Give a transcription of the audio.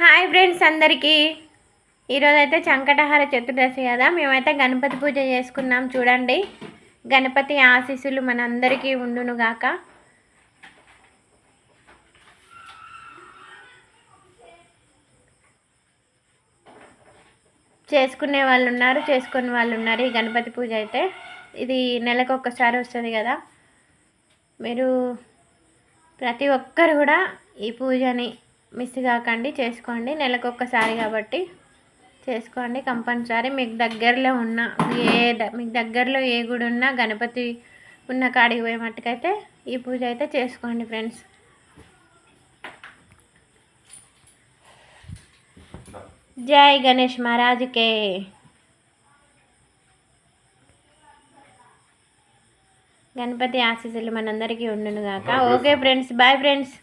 Hi friends అందరికీ ఈరోజైతే సంకటహార చతుర్దశి కదా. మేమైతే గణపతి పూజ చేసుకున్నాం. చూడండి, గణపతి ఆశీస్సులు మనందరికీ ఉండునుగాక. చేసుకునే వాళ్ళు ఉన్నారు, చేసుకునే వాళ్ళు ఉన్నారు. ఈ గణపతి పూజ అయితే ఇది నెలకు ఒక్కసారి వస్తుంది కదా. మీరు ప్రతి ఒక్కరు కూడా ఈ పూజని మిస్ కాకండి, చేసుకోండి. నెలకు ఒక్కసారి కాబట్టి చేసుకోండి కంపల్సరీ. మీకు దగ్గరలో ఉన్న మీకు దగ్గరలో ఏ గుడి ఉన్నా గణపతి ఉన్న కాడికి పోయే మట్టుకైతే ఈ పూజ అయితే చేసుకోండి ఫ్రెండ్స్. జై గణేష్ మహారాజుకే. గణపతి ఆశీస్సులు మనందరికీ ఉండును గాక. Okay friends, bye friends.